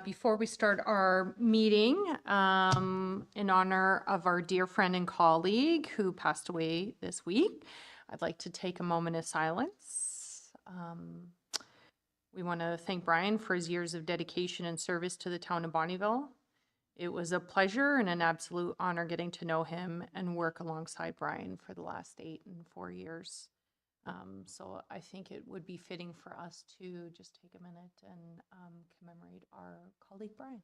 Before we start our meeting, in honor of our dear friend and colleague who passed away this week, I'd like to take a moment of silence. We want to thank Brian for his years of dedication and service to the town of Bonnyville. It was a pleasure and an absolute honor getting to know him and work alongside Brian for the last 8 and 4 years. So I think it would be fitting for us to just take a minute and commemorate our colleague Brian.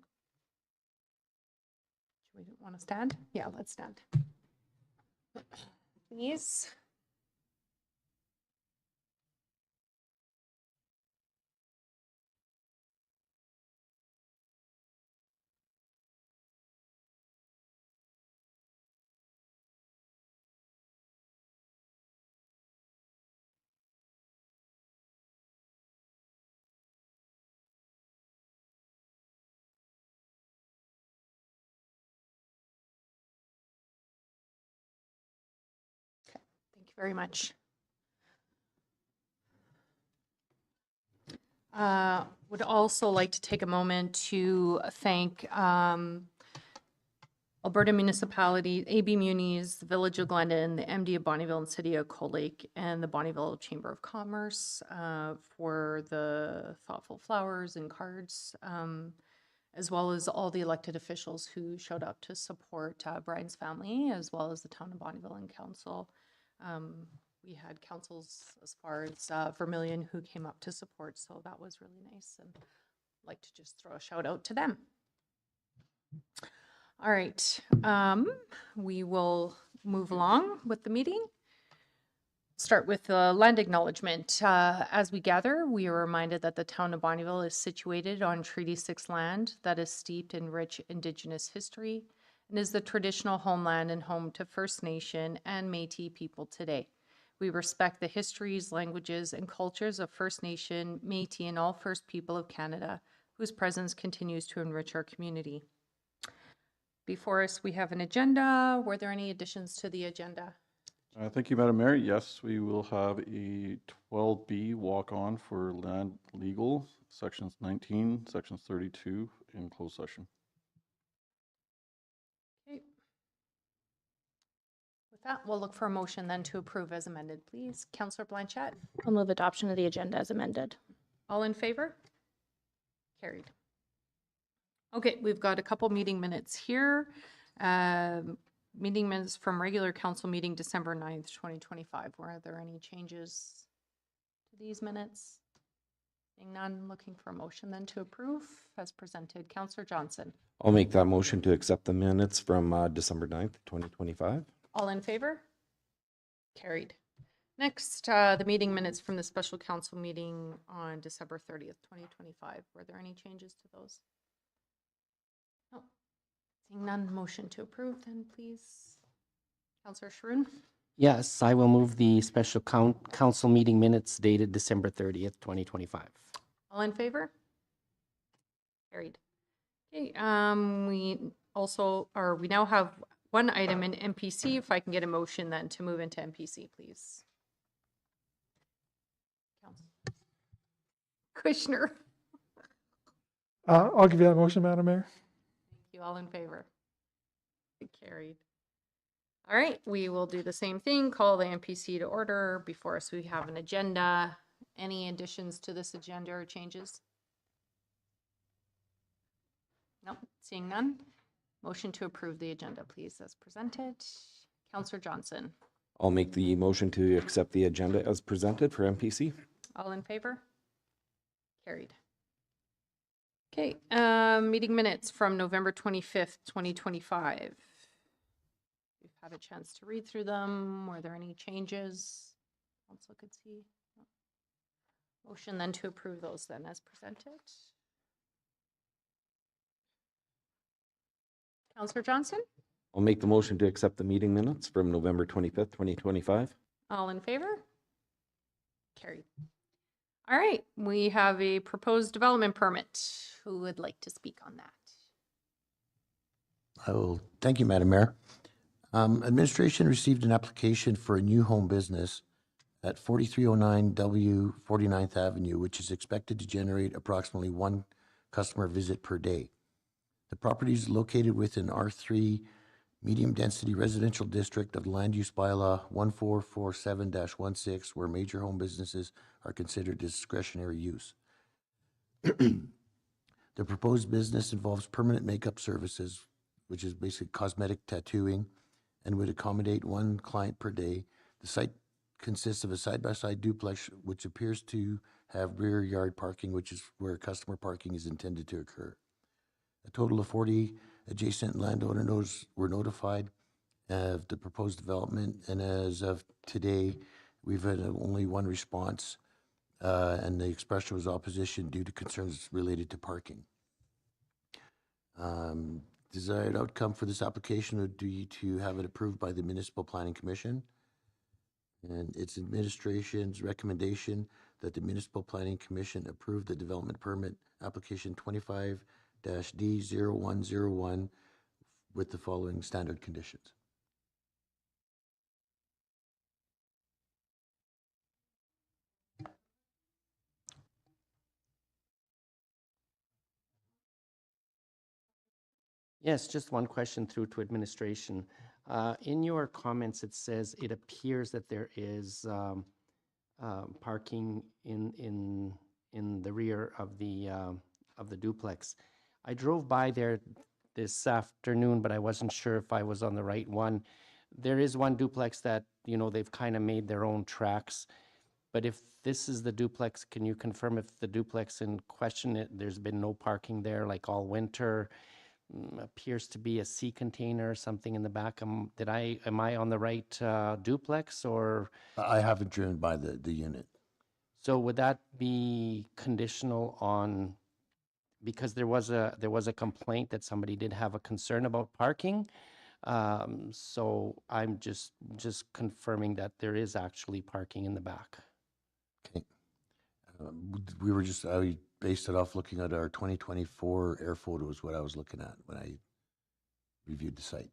Should we want to stand? Yeah, let's stand. Please. Thank you very much. Would also like to take a moment to thank Alberta Municipality, AB Munis, the Village of Glendon, the MD of Bonnyville and City of Cold Lake, and the Bonnyville Chamber of Commerce for the thoughtful flowers and cards, as well as all the elected officials who showed up to support Brian's family, as well as the town of Bonnyville and council. We had councils as far as Vermilion who came up to support, so that was really nice, and I'd like to just throw a shout out to them. All right, we will move along with the meeting. Start with the land acknowledgement. As we gather, we are reminded that the town of Bonnyville is situated on Treaty 6 land that is steeped in rich Indigenous history and is the traditional homeland and home to First Nation and Métis people today. We respect the histories, languages, and cultures of First Nation, Métis, and all First People of Canada, whose presence continues to enrich our community. Before us, we have an agenda. Were there any additions to the agenda? Thank you, Madam Mayor. Yes, we will have a 12B walk-on for land legal, sections 19, sections 32 in closed session. Okay. With that, we'll look for a motion then to approve as amended, please. Councillor Blanchette. I'll move adoption of the agenda as amended. All in favor? Carried. Okay, we've got a couple meeting minutes here. Meeting minutes from regular council meeting December 9th, 2025. Were there any changes to these minutes? Seeing none, looking for a motion then to approve as presented. Councillor Johnson. I'll make that motion to accept the minutes from December 9th, 2025. All in favor? Carried. Next, the meeting minutes from the special council meeting on December 30th, 2025. Were there any changes to those? No. Seeing none, motion to approve then, please. Councillor Schroon. Yes, I will move the special council meeting minutes dated December 30th, 2025. All in favor? Carried. Okay, we now have one item in MPC. If I can get a motion then to move into MPC, please. Kushner. I'll give you that motion, Madam Mayor. Thank you. All in favor? Carried. All right, we will do the same thing. Call the MPC to order. Before us, we have an agenda. Any additions to this agenda or changes? Nope, seeing none. Motion to approve the agenda, please, as presented. Councillor Johnson. I'll make the motion to accept the agenda as presented for MPC. All in favor? Carried. Okay, meeting minutes from November 25th, 2025. We've had a chance to read through them. Were there any changes? Council could see. Motion then to approve those then as presented. Councillor Johnson? I'll make the motion to accept the meeting minutes from November 25th, 2025. All in favor? Carried. All right, we have a proposed development permit. Who would like to speak on that? Thank you, Madam Mayor. Administration received an application for a new home business at 4309 W 49th Avenue, which is expected to generate approximately 1 customer visit per day. The property is located within R3 medium-density residential district of the Land Use Bylaw 1447-16, where major home businesses are considered discretionary use. The proposed business involves permanent makeup services, which is basically cosmetic tattooing, and would accommodate one client per day. The site consists of a side-by-side duplex, which appears to have rear yard parking, which is where customer parking is intended to occur. A total of 40 adjacent landowners were notified of the proposed development, and as of today, we've had only one response, and the expression was opposition due to concerns related to parking. Desired outcome for this application would be to have it approved by the Municipal Planning Commission, and its administration's recommendation that the Municipal Planning Commission approve the development permit application 25-D0101 with the following standard conditions. Yes, just one question through to administration. In your comments, it says it appears that there is parking in the rear of the duplex. I drove by there this afternoon, but I wasn't sure if I was on the right one. There is one duplex that, you know, they've kind of made their own tracks. But if this is the duplex, can you confirm if the duplex in question, there's been no parking there like all winter? Appears to be a sea container or something in the back. Am I on the right duplex, or I haven't driven by the unit. so would that be conditional on, because there was a complaint that somebody did have a concern about parking. So I'm just confirming that there is actually parking in the back. Okay. We were just, I based it off looking at our 2024 air photos, what I was looking at when I reviewed the site.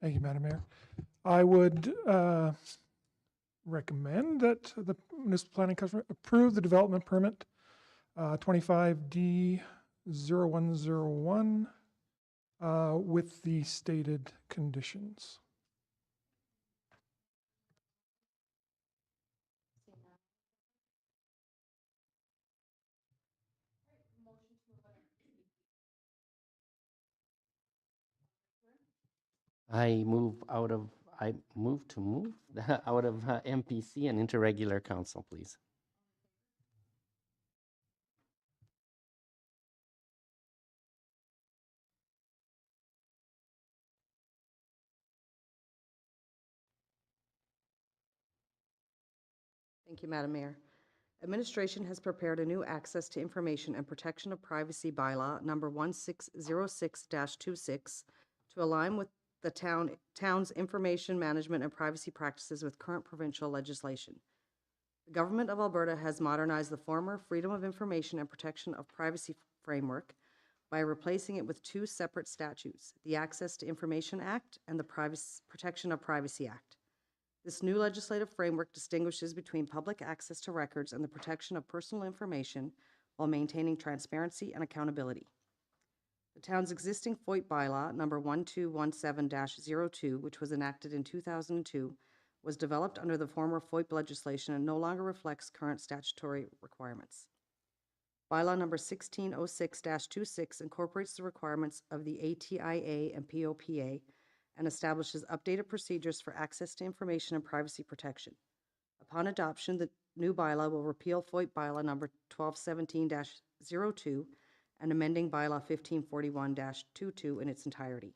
Thank you, Madam Mayor. I would recommend that the Municipal Planning Commission approve the development permit 25-D0101 with the stated conditions. I move out of out of MPC and into regular council, please. Thank you, Madam Mayor. Administration has prepared a new Access to Information and Protection of Privacy Bylaw number 1606-26 to align with the town's information management and privacy practices with current provincial legislation. The Government of Alberta has modernized the former Freedom of Information and Protection of Privacy framework by replacing it with two separate statutes, the Access to Information Act and the Protection of Privacy Act. This new legislative framework distinguishes between public access to records and the protection of personal information while maintaining transparency and accountability. The town's existing FOIP bylaw, number 1217-02, which was enacted in 2002, was developed under the former FOIP legislation and no longer reflects current statutory requirements. Bylaw number 1606-26 incorporates the requirements of the ATIA and POPA and establishes updated procedures for access to information and privacy protection. Upon adoption, the new bylaw will repeal FOIP bylaw number 1217-02 and amending bylaw 1541-22 in its entirety.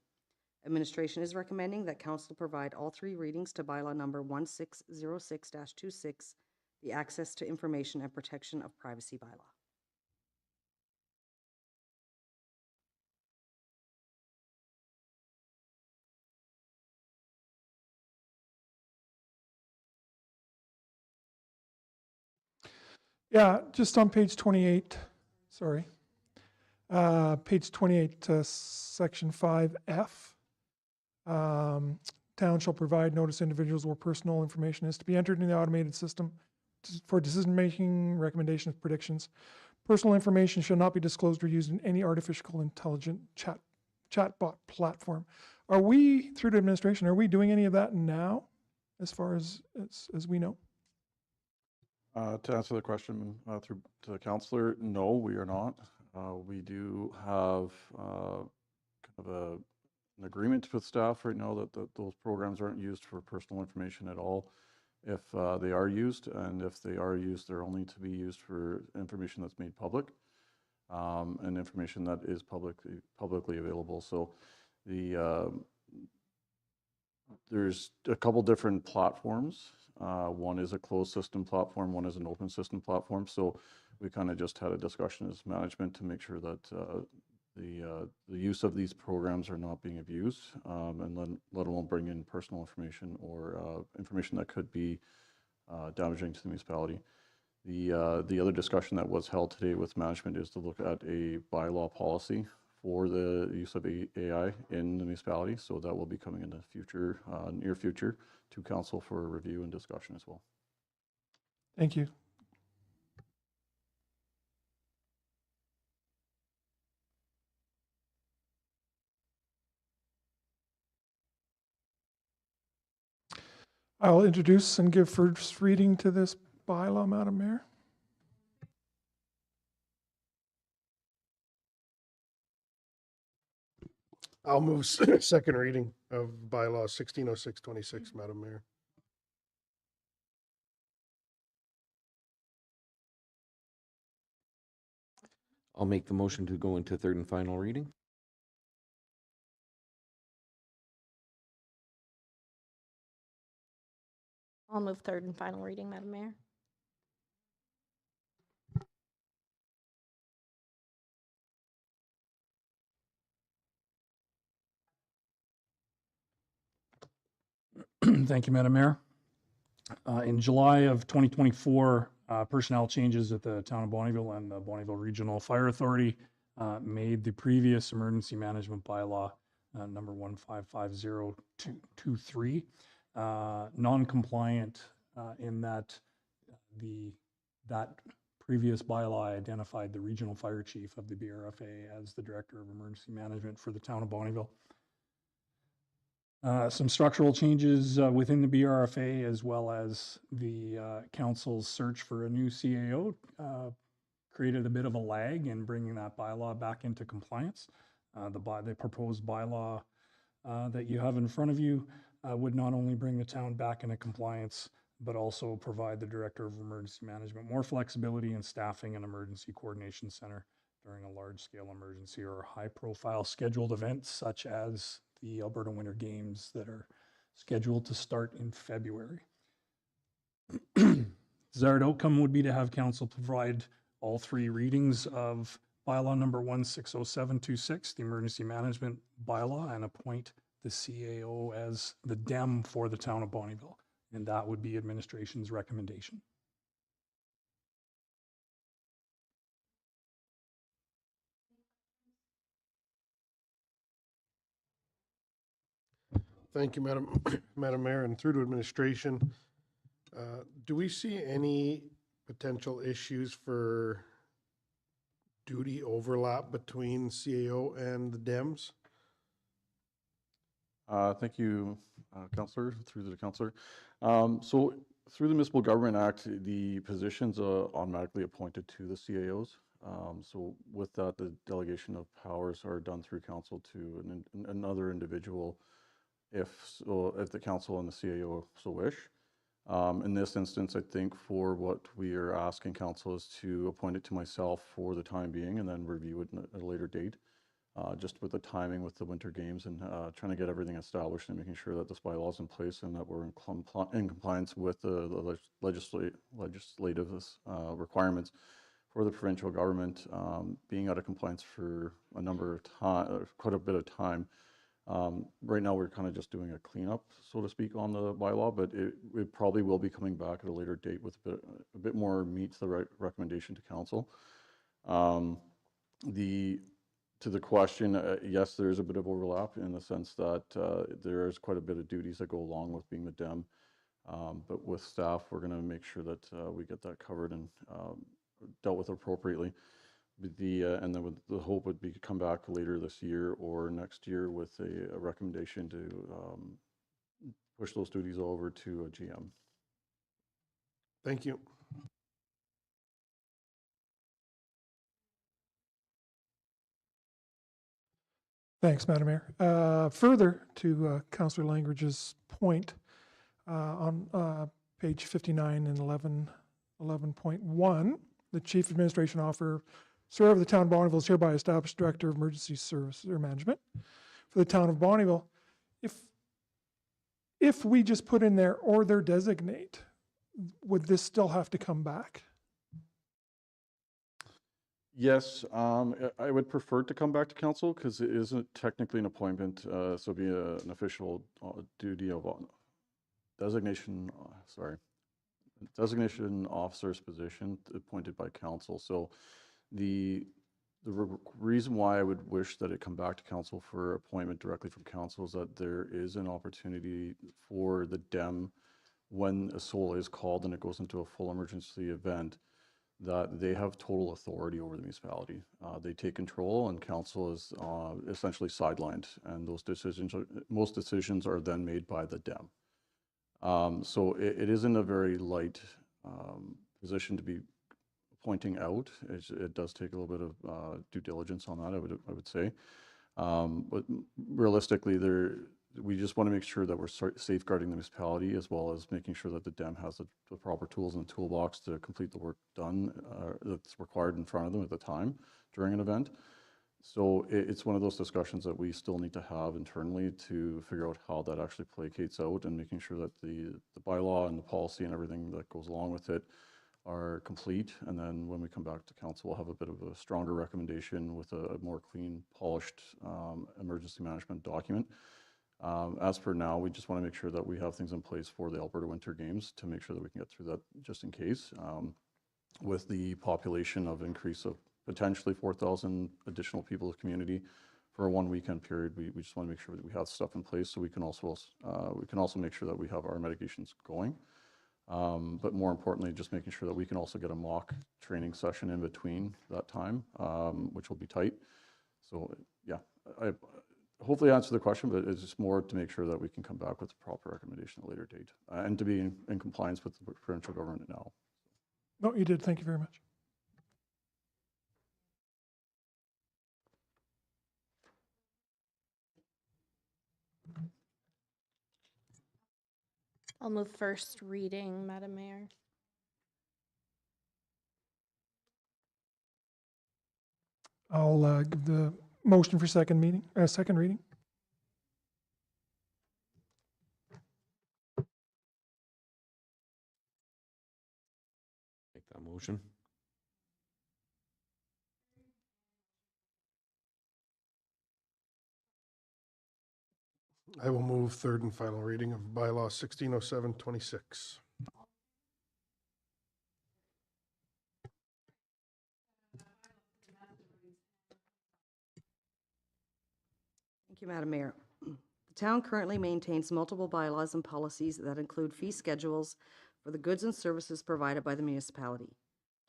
Administration is recommending that Council provide all three readings to bylaw number 1606-26, the Access to Information and Protection of Privacy bylaw. Yeah, just on page 28, sorry. Page 28, section 5F. Town shall provide notice to individuals where personal information is to be entered in the automated system for decision-making, recommendations, predictions. Personal information shall not be disclosed or used in any artificial intelligent chatbot platform. Are we, through the administration, are we doing any of that now, as far as we know? To answer the question through to the counselor, no, we are not. We do have kind of an agreement with staff right now that those programs aren't used for personal information at all. If they are used, and if they are used, they're only to be used for information that's made public, and information that is publicly available. So there's a couple different platforms. One is a closed system platform, one is an open system platform. So we kind of just had a discussion as management to make sure that the use of these programs are not being abused, and let alone bring in personal information or information that could be damaging to the municipality. The other discussion that was held today with management is to look at a bylaw policy for the use of AI in the municipality. So that will be coming in the future, near future, to council for review and discussion as well. Thank you. I'll introduce and give first reading to this bylaw, Madam Mayor. I'll move second reading of bylaw 160626, Madam Mayor. I'll make the motion to go into third and final reading. I'll move third and final reading, Madam Mayor. Thank you, Madam Mayor. In July of 2024, personnel changes at the town of Bonnyville and the Bonnyville Regional Fire Authority made the previous emergency management bylaw, number 1550223, non-compliant in that that previous bylaw identified the regional fire chief of the BRFA as the director of emergency management for the town of Bonnyville. Some structural changes within the BRFA, as well as the council's search for a new CAO, created a bit of a lag in bringing that bylaw back into compliance. The proposed bylaw that you have in front of you would not only bring the town back into compliance, but also provide the Director of Emergency Management more flexibility in staffing an emergency coordination center during a large-scale emergency or high-profile scheduled events such as the Alberta Winter Games that are scheduled to start in February. Desired outcome would be to have council provide all three readings of bylaw number 160726, the emergency management bylaw, and appoint the CAO as the DEM for the town of Bonnyville. And that would be administration's recommendation. Thank you, Madam Mayor, and through to administration. Do we see any potential issues for duty overlap between CAO and the DEMS? Thank you, Councillor, through to the Councillor. So through the Municipal Government Act, the positions are automatically appointed to the CAOs. So with that, the delegation of powers are done through council to another individual if the council and the CAO so wish. In this instance, I think for what we are asking council is to appoint it to myself for the time being and then review it at a later date. Just with the timing with the Winter Games and trying to get everything established and making sure that this bylaw is in place and that we're in compliance with the legislative requirements for the provincial government, being out of compliance for a number of time, quite a bit of time. Right now, we're kind of just doing a cleanup, so to speak, on the bylaw, but it probably will be coming back at a later date with a bit more meat to the recommendation to council. To the question, yes, there is a bit of overlap in the sense that there is quite a bit of duties that go along with being the DEM. But with staff, we're going to make sure that we get that covered and dealt with appropriately. And then the hope would be to come back later this year or next year with a recommendation to push those duties over to a GM. Thank you. Thanks, Madam Mayor. Further to Councillor Langridge's point, on page 59 and 11.1, the Chief Administration Officer of the Town of Bonnyville is hereby established Director of Emergency Services or Management for the Town of Bonnyville. If we just put in there or their designate, would this still have to come back? Yes, I would prefer to come back to council because it isn't technically an appointment, so it'd be an official duty of designation officer's position appointed by council. So the reason why I would wish that it come back to council for appointment directly from council is that there is an opportunity for the DEM when a SOL is called and it goes into a full emergency event, that they have total authority over the municipality. They take control and council is essentially sidelined, and those decisions, most decisions are then made by the DEM. So it isn't a very light position to be pointing out. It does take a little bit of due diligence on that, I would say. But realistically, we just want to make sure that we're safeguarding the municipality as well as making sure that the DEM has the proper tools in the toolbox to complete the work done that's required in front of them at the time during an event. So it's one of those discussions that we still need to have internally to figure out how that actually placates out and making sure that the bylaw and the policy and everything that goes along with it are complete. And then when we come back to council, we'll have a bit of a stronger recommendation with a more clean, polished emergency management document. As for now, we just want to make sure that we have things in place for the Alberta Winter Games to make sure that we can get through that just in case. With the population of increase of potentially 4,000 additional people in the community for a 1 weekend period, we just want to make sure that we have stuff in place so we can also make sure that we have our mitigations going. But more importantly, just making sure that we can also get a mock training session in between that time, which will be tight. So yeah, I hopefully answer the question, but it's just more to make sure that we can come back with a proper recommendation at a later date and to be in compliance with the provincial government now. No, you did. Thank you very much. I'll move first reading, Madam Mayor. I'll give the motion for second reading. Make that motion. I will move third and final reading of bylaw 1607-26. Thank you, Madam Mayor. The town currently maintains multiple bylaws and policies that include fee schedules for the goods and services provided by the municipality.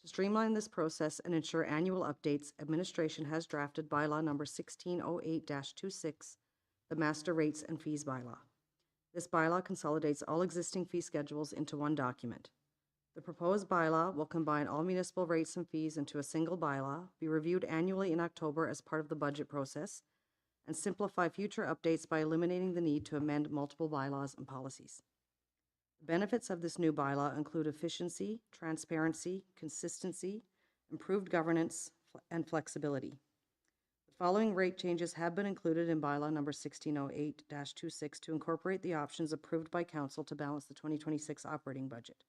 To streamline this process and ensure annual updates, administration has drafted bylaw number 1608-26, the Master Rates and Fees Bylaw. This bylaw consolidates all existing fee schedules into one document. The proposed bylaw will combine all municipal rates and fees into a single bylaw, be reviewed annually in October as part of the budget process, and simplify future updates by eliminating the need to amend multiple bylaws and policies. The benefits of this new bylaw include efficiency, transparency, consistency, improved governance, and flexibility. The following rate changes have been included in bylaw number 1608-26 to incorporate the options approved by council to balance the 2026 operating budget.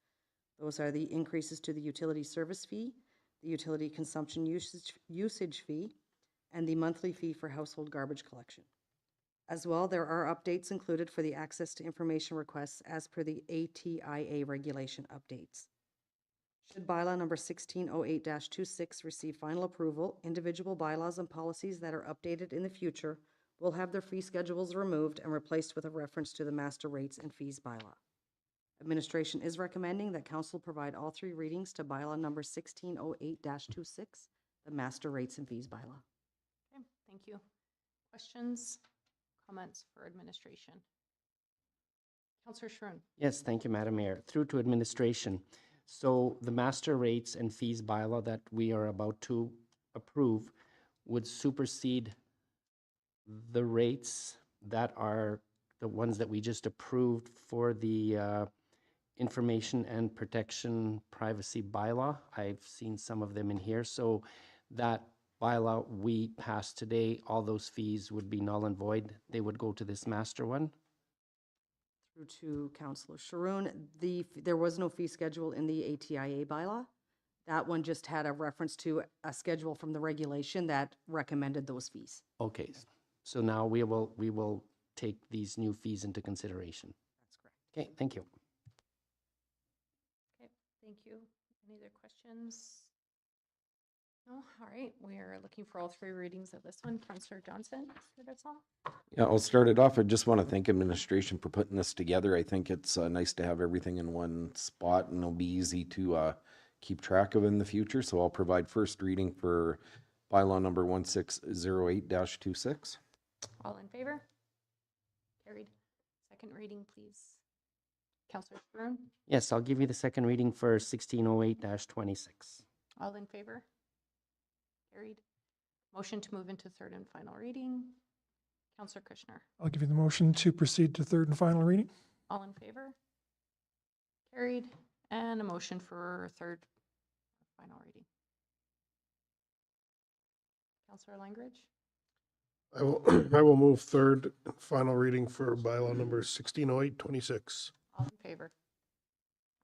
Those are the increases to the utility service fee, the utility consumption usage fee, and the monthly fee for household garbage collection. As well, there are updates included for the access to information requests as per the ATIA regulation updates. Should bylaw number 1608-26 receive final approval, individual bylaws and policies that are updated in the future will have their fee schedules removed and replaced with a reference to the master rates and fees bylaw. Administration is recommending that council provide all 3 readings to bylaw number 1608-26, the master rates and fees bylaw. Okay, thank you. Questions, comments for administration? Councillor Schroen. Yes, thank you, Madam Mayor. Through to administration. So the master rates and fees bylaw that we are about to approve would supersede the rates that are the ones that we just approved for the information and protection privacy bylaw. I've seen some of them in here. So that bylaw we passed today, all those fees would be null and void. They would go to this master one. Through to Councillor Sharoon, there was no fee schedule in the ATIA bylaw. That one just had a reference to a schedule from the regulation that recommended those fees. Okay, so now we will take these new fees into consideration. That's correct. Okay, thank you. Okay, thank you. Any other questions? No, all right, we are looking for all 3 readings of this one. Councillor Johnson, that's all. Yeah, I'll start it off. I just want to thank administration for putting this together. I think it's nice to have everything in one spot, and it'll be easy to keep track of in the future. So I'll provide first reading for bylaw number 1608-26. All in favor? Carried. Second reading, please. Councillor Schroen. Yes, I'll give you the second reading for 1608-26. All in favor? Carried. Motion to move into third and final reading. Councillor Kushner. I'll give you the motion to proceed to third and final reading. All in favor? Carried. And a motion for third final reading. Councillor Langridge. I will move third and final reading for bylaw number 1608-26. All in favor?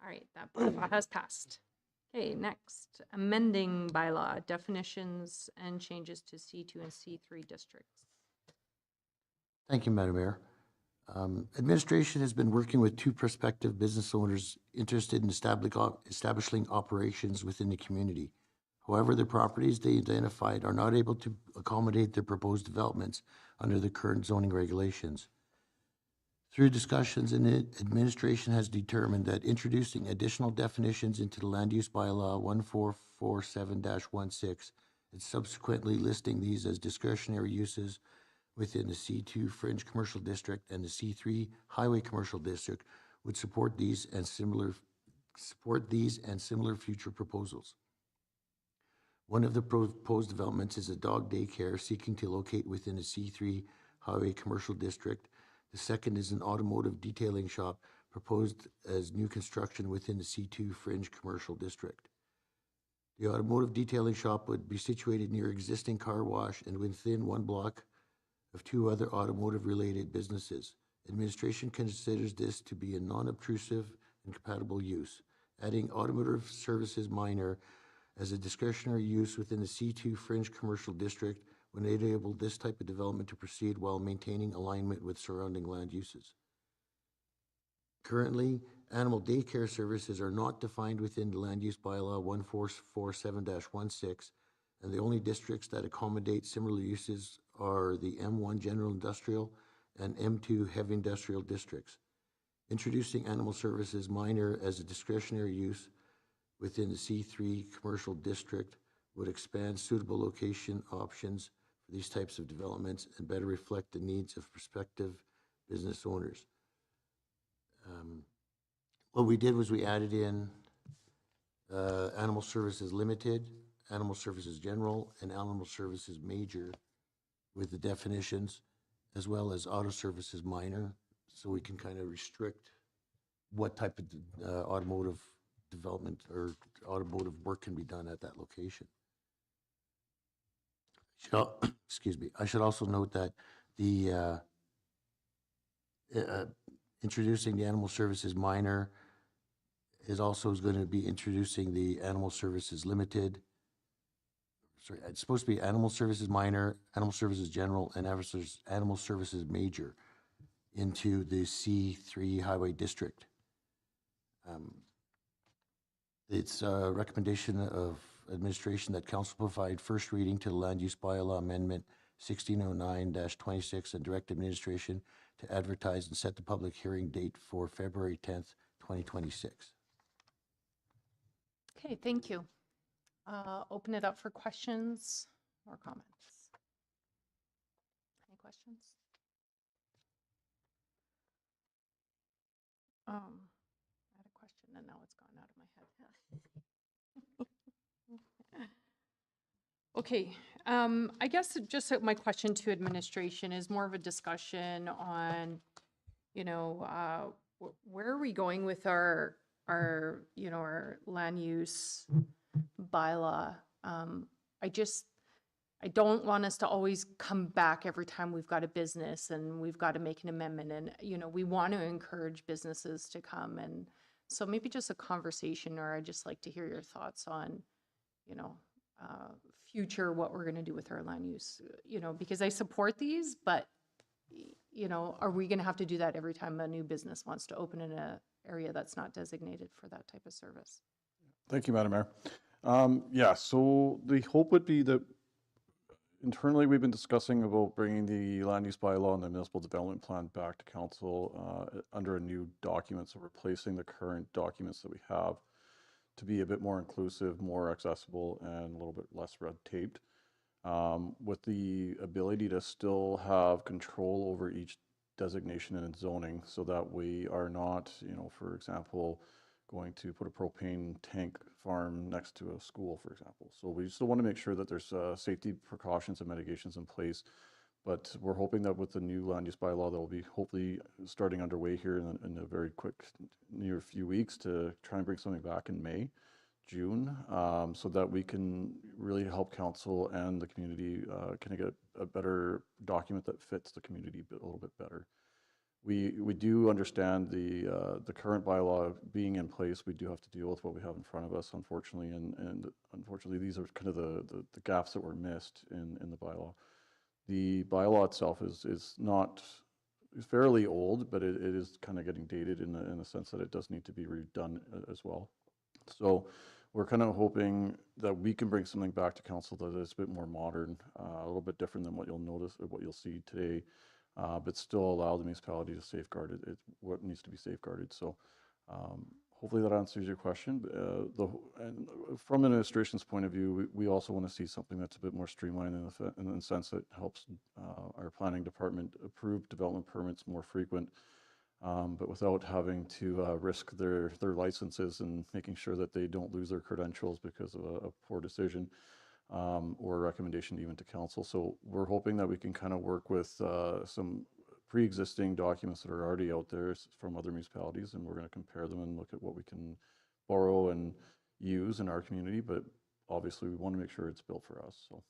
All right, that bylaw has passed. Okay, next, amending bylaw definitions and changes to C2 and C3 districts. Thank you, Madam Mayor. Administration has been working with 2 prospective business owners interested in establishing operations within the community. However, the properties they identified are not able to accommodate their proposed developments under the current zoning regulations. Through discussions in it, administration has determined that introducing additional definitions into the land use bylaw 1447-16 and subsequently listing these as discretionary uses within the C2 Fringe Commercial District and the C3 Highway Commercial District would support these and similar future proposals. One of the proposed developments is a dog daycare seeking to locate within the C3 Highway Commercial District. The second is an automotive detailing shop proposed as new construction within the C2 Fringe Commercial District. The automotive detailing shop would be situated near existing car wash and within 1 block of 2 other automotive-related businesses. Administration considers this to be a non-obtrusive and compatible use. Adding automotive services minor as a discretionary use within the C2 Fringe Commercial District would enable this type of development to proceed while maintaining alignment with surrounding land uses. Currently, animal daycare services are not defined within the land use bylaw 1447-16, and the only districts that accommodate similar uses are the M1 General Industrial and M2 Heavy Industrial districts. Introducing animal services minor as a discretionary use within the C3 Commercial District would expand suitable location options for these types of developments and better reflect the needs of prospective business owners. What we did was we added in Animal Services Limited, Animal Services General, and Animal Services Major with the definitions, as well as Auto Services Minor, so we can kind of restrict what type of automotive development or automotive work can be done at that location. Excuse me. I should also note that the introducing the Animal Services Minor is going to be introducing the Animal Services Limited. sorry, it's supposed to be animal services minor, animal services general, and animal services major into the C3 highway district. It's a recommendation of administration that council provide first reading to the land use bylaw amendment 1609-26 and direct administration to advertise and set the public hearing date for February 10th, 2026. Okay, thank you. Open it up for questions or comments. Any questions? I had a question and now it's gone out of my head. Okay, I guess just my question to administration is more of a discussion on, you know, where are we going with our, you know, our land use bylaw? I don't want us to always come back every time we've got a business and we've got to make an amendment, and, you know, we want to encourage businesses to come. And so maybe just a conversation, or I'd just like to hear your thoughts on, you know, future, what we're going to do with our land use, you know, because I support these, but, you know, are we going to have to do that every time a new business wants to open in an area that's not designated for that type of service? Thank you, Madam Mayor. Yeah, so the hope would be that internally we've been discussing about bringing the land use bylaw and the municipal development plan back to council under a new document, so replacing the current documents that we have to be a bit more inclusive, more accessible, and a little bit less red taped, with the ability to still have control over each designation and zoning, so that we are not, you know, for example, going to put a propane tank farm next to a school, for example. So we still want to make sure that there's safety precautions and mitigations in place. But we're hoping that with the new land use bylaw that will be hopefully starting underway here in a very quick, near few weeks, to try and bring something back in May, June, so that we can really help council and the community kind of get a better document that fits the community a little bit better. We do understand the current bylaw being in place. We do have to deal with what we have in front of us, unfortunately, and unfortunately these are kind of the gaps that were missed in the bylaw. The bylaw itself is fairly old, but it is kind of getting dated in the sense that it does need to be redone as well. So we're kind of hoping that we can bring something back to council that is a bit more modern, a little bit different than what you'll notice or what you'll see today, but still allow the municipality to safeguard it, what needs to be safeguarded. So hopefully that answers your question. And from an administration's point of view, we also want to see something that's a bit more streamlined in the sense that helps our planning department approve development permits more frequent, but without having to risk their licenses and making sure that they don't lose their credentials because of a poor decision or a recommendation even to council. So we're hoping that we can kind of work with some pre-existing documents that are already out there from other municipalities, and we're going to compare them and look at what we can borrow and use in our community, but obviously we want to make sure it's built for us. So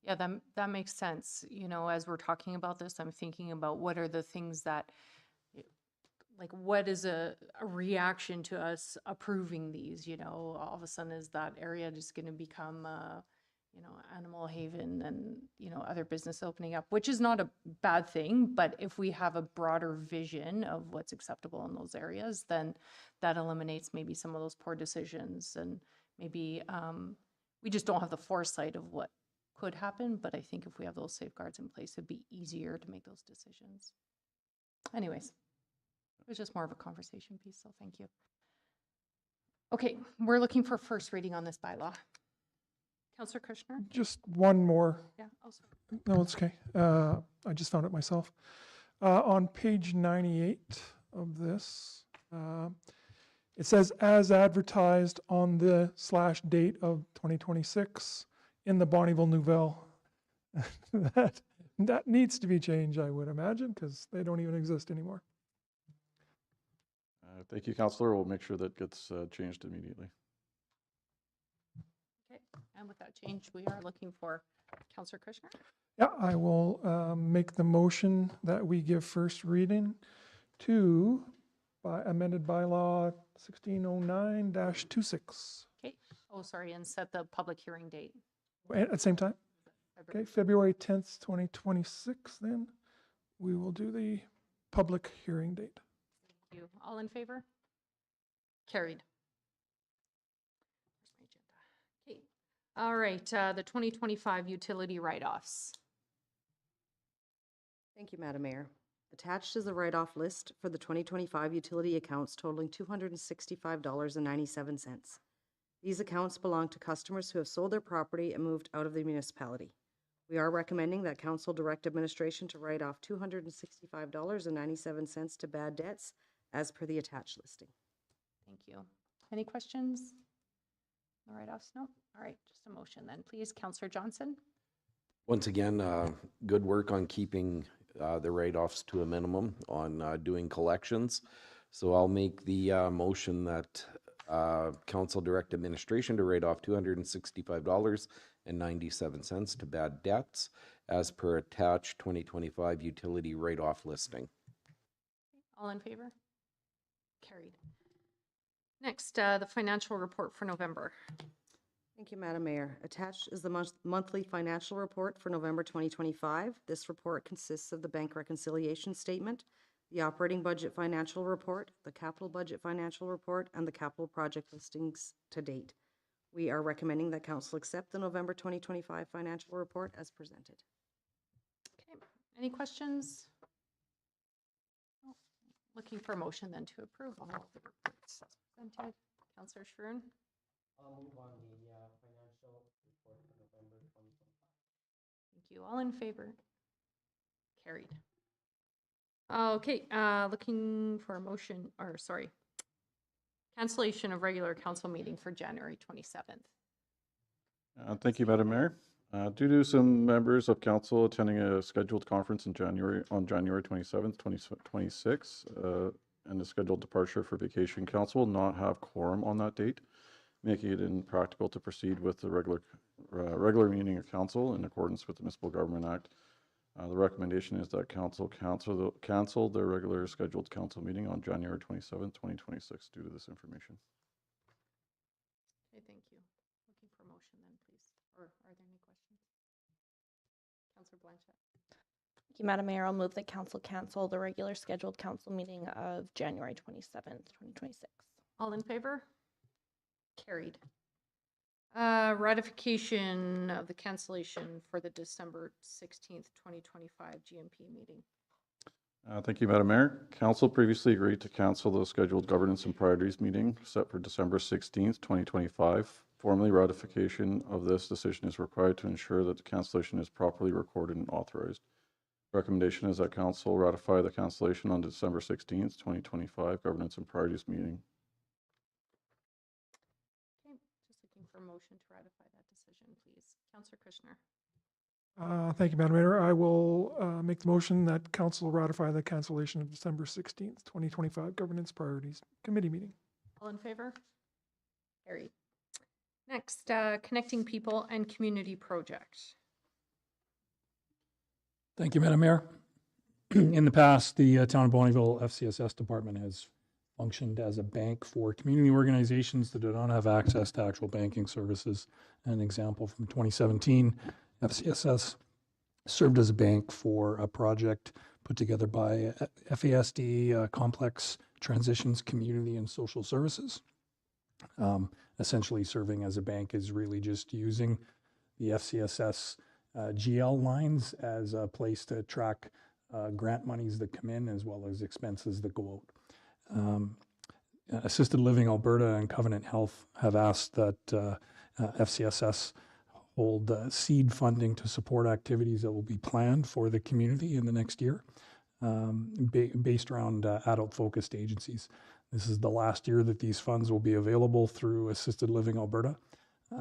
Yeah, that makes sense. You know, as we're talking about this, I'm thinking about what are the things that, like, what is a reaction to us approving these? You know, all of a sudden, is that area just going to become you know, animal haven and, you know, other business opening up, which is not a bad thing. But if we have a broader vision of what's acceptable in those areas, then that eliminates maybe some of those poor decisions. And maybe we just don't have the foresight of what could happen. But I think if we have those safeguards in place, it'd be easier to make those decisions. Anyways, it was just more of a conversation piece, so thank you. Okay, we're looking for first reading on this bylaw. Councillor Kushner? Just one more. Yeah, oh, sorry. No, it's okay. I just found it myself. On page 98 of this, it says, as advertised on the /date of 2026 in the Bonnyville Nouvelle. That needs to be changed, I would imagine, because they don't even exist anymore. thank you, Councillor. We'll make sure that gets changed immediately. Okay, and with that change, we are looking for Councillor Kushner. Yeah, I will make the motion that we give first reading to amended bylaw 1609-26. Okay, oh, sorry, and set the public hearing date. At the same time? Okay, February 10th, 2026, then we will do the public hearing date. Thank you. All in favor? Carried. Where's my agenda? Okay. All right, the 2025 utility write-offs. Thank you, Madam Mayor. Attached is a write-off list for the 2025 utility accounts totaling $265.97. These accounts belong to customers who have sold their property and moved out of the municipality. We are recommending that council direct administration to write off $265.97 to bad debts as per the attached listing. Thank you. Any questions? No write-offs? No? All right, just a motion then, please. Councillor Johnson? Once again, good work on keeping the write-offs to a minimum on doing collections. So I'll make the motion that council direct administration to write off $265.97 to bad debts as per attached 2025 utility write-off listing. All in favor? Carried. Next, the financial report for November. Thank you, Madam Mayor. Attached is the monthly financial report for November 2025. This report consists of the bank reconciliation statement, the operating budget financial report, the capital budget financial report, and the capital project listings to date. We are recommending that council accept the November 2025 financial report as presented. Okay, any questions? No. Looking for a motion then to approve all of the reports as presented. Councillor Schroon? I'll move on the financial report for November 2025. Thank you. All in favor? Carried. Okay, looking for a motion, or sorry, cancellation of regular council meeting for January 27th. Thank you, Madam Mayor. Due to some members of council attending a scheduled conference on January 27th, 2026, and a scheduled departure for vacation, council will not have quorum on that date, making it impractical to proceed with the regular meeting of council in accordance with the Municipal Government Act. The recommendation is that council cancel their regular scheduled council meeting on January 27th, 2026 due to this information. Okay, thank you. Looking for a motion then, please. Or are there any questions? Councillor Blanchette. Thank you, Madam Mayor. I'll move that council cancel the regular scheduled council meeting of January 27th, 2026. All in favor? Carried. Ratification of the cancellation for the December 16th, 2025 GMP meeting. Thank you, Madam Mayor. Council previously agreed to cancel the scheduled governance and priorities meeting set for December 16th, 2025. Formally, ratification of this decision is required to ensure that the cancellation is properly recorded and authorized. Recommendation is that council ratify the cancellation on December 16th, 2025 governance and priorities meeting. Okay, just looking for a motion to ratify that decision, please. Councillor Kushner. Thank you, Madam Mayor. I will make the motion that council ratify the cancellation of December 16th, 2025 Governance Priorities Committee meeting. All in favor? Carried. Next, Connecting People and Community Project. Thank you, Madam Mayor. In the past, the Town of Bonnyville FCSS department has functioned as a bank for community organizations that do not have access to actual banking services. An example from 2017, FCSS served as a bank for a project put together by FASD, Complex Transitions Community and Social Services. Essentially serving as a bank is really just using the FCSS GL lines as a place to track grant monies that come in as well as expenses that go out. Assisted Living Alberta and Covenant Health have asked that FCSS hold seed funding to support activities that will be planned for the community in the next year, based around adult-focused agencies. This is the last year that these funds will be available through Assisted Living Alberta.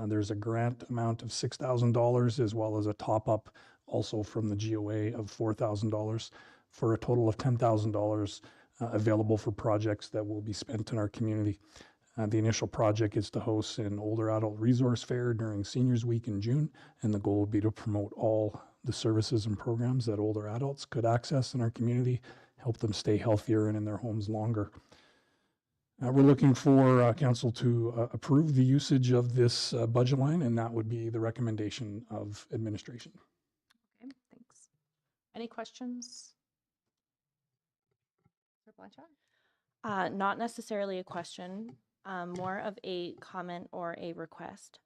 There's a grant amount of $6,000 as well as a top-up also from the GOA of $4,000 for a total of $10,000 available for projects that will be spent in our community. The initial project is to host an older adult resource fair during Seniors Week in June, and the goal would be to promote all the services and programs that older adults could access in our community, help them stay healthier and in their homes longer. We're looking for council to approve the usage of this budget line, and that would be the recommendation of administration. Okay, thanks. Any questions? Mr. Blanchard? Not necessarily a question, more of a comment or a request.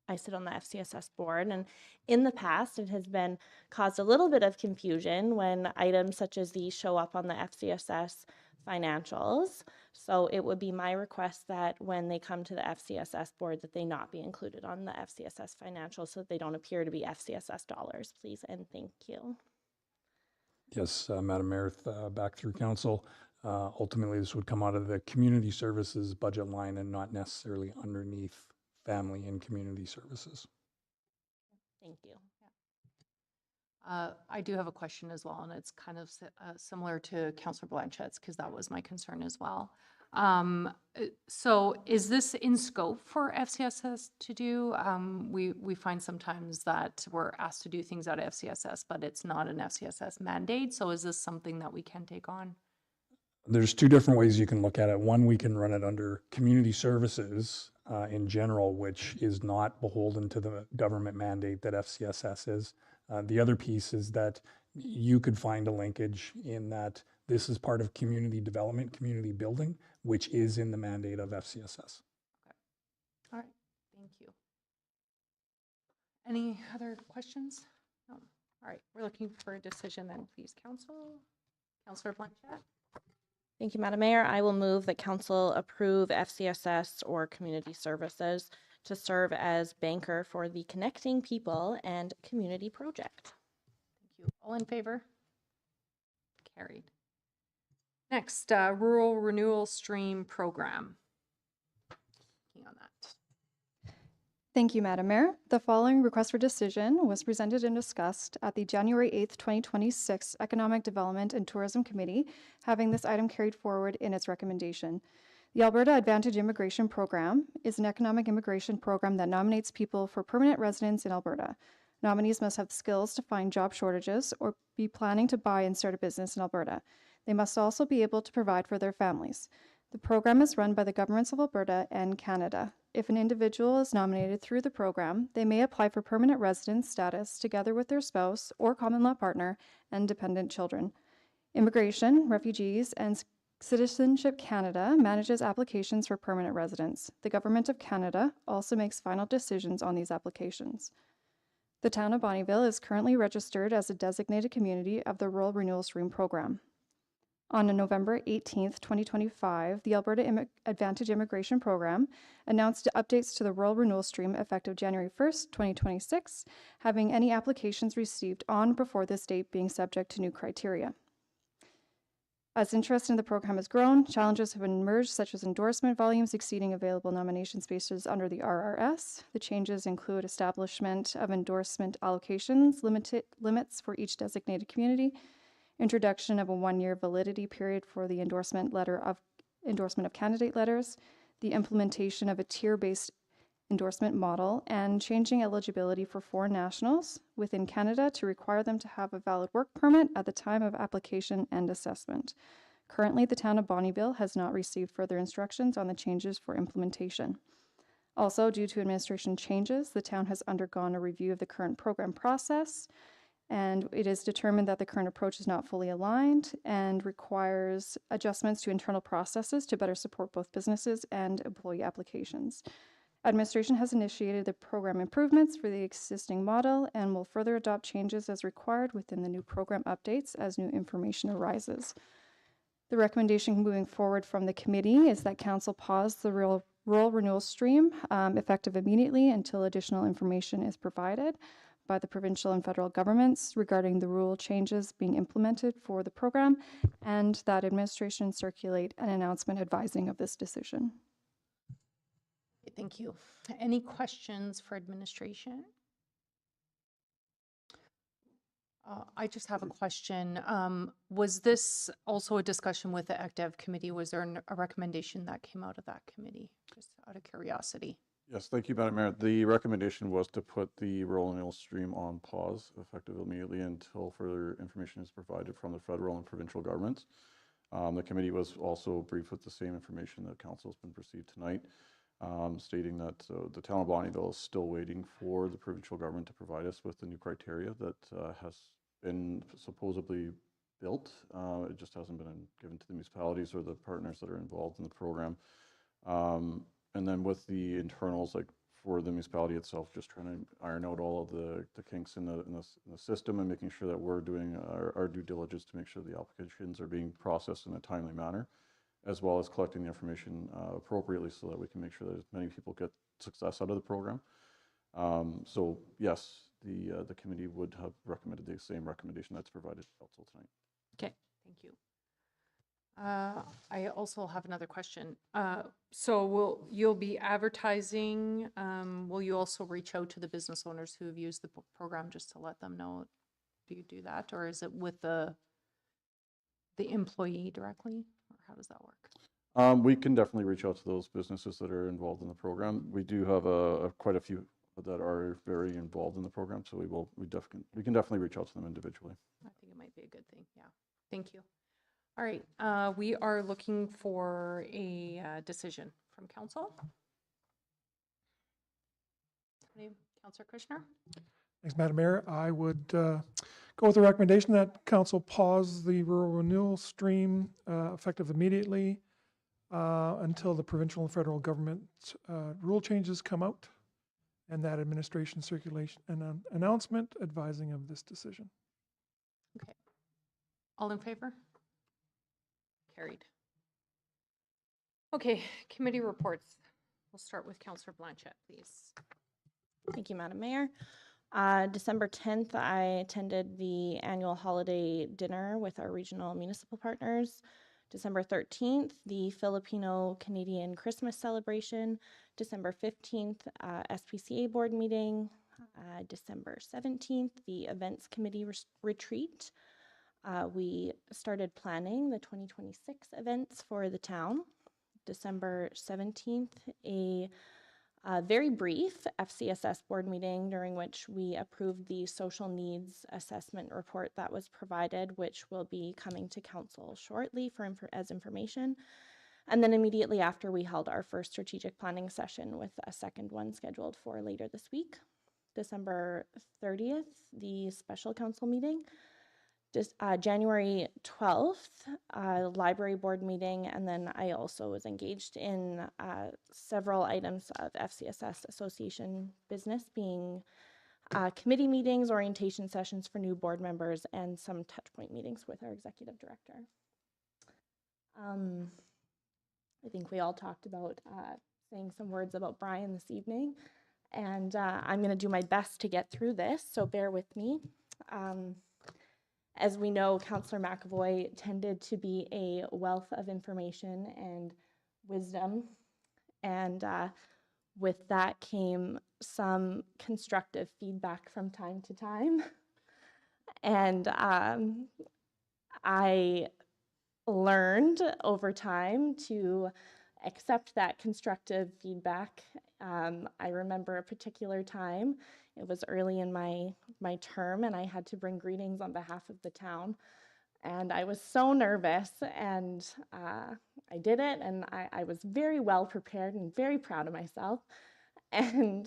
I sit on the FCSS board, and in the past, it has been caused a little bit of confusion when items such as these show up on the FCSS financials. So it would be my request that when they come to the FCSS board, that they not be included on the FCSS financials so that they don't appear to be FCSS dollars, please, and thank you. Yes, Madam Mayor, back through council. Ultimately, this would come out of the community services budget line and not necessarily underneath family and community services. Thank you. I do have a question as well, and it's kind of similar to Councillor Blanchett's because that was my concern as well. So is this in scope for FCSS to do? We find sometimes that we're asked to do things out of FCSS, but it's not an FCSS mandate. So is this something that we can take on? There's two different ways you can look at it. One, we can run it under community services in general, which is not beholden to the government mandate that FCSS is. The other piece is that you could find a linkage in that this is part of community development, community building, which is in the mandate of FCSS. Okay. All right. Thank you. Any other questions? No. All right. We're looking for a decision then, please, Council. Councillor Blanchett? Thank you, Madam Mayor. I will move that council approve FCSS or community services to serve as banker for the Connecting People and Community Project. Thank you. All in favor? Carried. Next, Rural Renewal Stream Program. Working on that. Thank you, Madam Mayor. The following request for decision was presented and discussed at the January 8th, 2026 Economic Development and Tourism Committee, having this item carried forward in its recommendation. The Alberta Advantage Immigration Program is an economic immigration program that nominates people for permanent residence in Alberta. Nominees must have the skills to find job shortages or be planning to buy and start a business in Alberta. They must also be able to provide for their families. The program is run by the governments of Alberta and Canada. If an individual is nominated through the program, they may apply for permanent residence status together with their spouse or common law partner and dependent children. Immigration, Refugees, and Citizenship Canada manages applications for permanent residence. The Government of Canada also makes final decisions on these applications. The town of Bonnyville is currently registered as a designated community of the Rural Renewal Stream Program. On November 18th, 2025, the Alberta Advantage Immigration Program announced updates to the Rural Renewal Stream effective January 1st, 2026, having any applications received on or before this date being subject to new criteria. As interest in the program has grown, challenges have emerged such as endorsement volumes exceeding available nomination spaces under the RRS. The changes include establishment of endorsement allocations, limits for each designated community, introduction of a one-year validity period for the endorsement of candidate letters, the implementation of a tier-based endorsement model, and changing eligibility for foreign nationals within Canada to require them to have a valid work permit at the time of application and assessment. Currently, the town of Bonnyville has not received further instructions on the changes for implementation. Also, due to administration changes, the town has undergone a review of the current program process, and it is determined that the current approach is not fully aligned and requires adjustments to internal processes to better support both businesses and employee applications. Administration has initiated the program improvements for the existing model and will further adopt changes as required within the new program updates as new information arises. The recommendation moving forward from the committee is that council pause the rural renewal stream effective immediately until additional information is provided by the provincial and federal governments regarding the rule changes being implemented for the program, and that administration circulate an announcement advising of this decision. Thank you. Any questions for administration? I just have a question. Was this also a discussion with the ACTEV committee? Was there a recommendation that came out of that committee? Just out of curiosity. Yes, thank you, Madam Mayor. The recommendation was to put the rural renewal stream on pause effective immediately until further information is provided from the federal and provincial governments. The committee was also briefed with the same information that council has been received tonight, stating that the town of Bonnyville is still waiting for the provincial government to provide us with the new criteria that has been supposedly built. It just hasn't been given to the municipalities or the partners that are involved in the program. And then with the internals, like for the municipality itself, just trying to iron out all of the kinks in the system and making sure that we're doing our due diligence to make sure the applications are being processed in a timely manner, as well as collecting the information appropriately so that we can make sure that as many people get success out of the program. So yes, the committee would have recommended the same recommendation that's provided to council tonight. Okay, thank you. I also have another question. So you'll be advertising, will you also reach out to the business owners who have used the program just to let them know? Do you do that, or is it with the employee directly, or how does that work? We can definitely reach out to those businesses that are involved in the program. We do have quite a few that are very involved in the program, so we can definitely reach out to them individually. I think it might be a good thing. Yeah, thank you. All right, we are looking for a decision from council. Councillor Kushner? Thanks, Madam Mayor. I would go with the recommendation that council pause the rural renewal stream effective immediately until the provincial and federal government rule changes come out, and that administration circulation and an announcement advising of this decision. Okay. All in favor? Carried. Okay, committee reports. We'll start with Councillor Blanchette, please. Thank you, Madam Mayor. December 10th, I attended the annual holiday dinner with our regional municipal partners. December 13th, the Filipino-Canadian Christmas celebration. December 15th, SPCA board meeting. December 17th, the events committee retreat. We started planning the 2026 events for the town. December 17th, a very brief FCSS board meeting during which we approved the social needs assessment report that was provided, which will be coming to council shortly as information. And then immediately after, we held our first strategic planning session with a second one scheduled for later this week. December 30th, the special council meeting. January 12th, library board meeting, and then I also was engaged in several items of FCSS Association business, being committee meetings, orientation sessions for new board members, and some touchpoint meetings with our executive director. I think we all talked about saying some words about Brian this evening, and I'm going to do my best to get through this, so bear with me. As we know, Councillor McAvoy tended to be a wealth of information and wisdom, and with that came some constructive feedback from time to time. And I learned over time to accept that constructive feedback. I remember a particular time. It was early in my term, and I had to bring greetings on behalf of the town. And I was so nervous, and I did it, and I was very well prepared and very proud of myself. And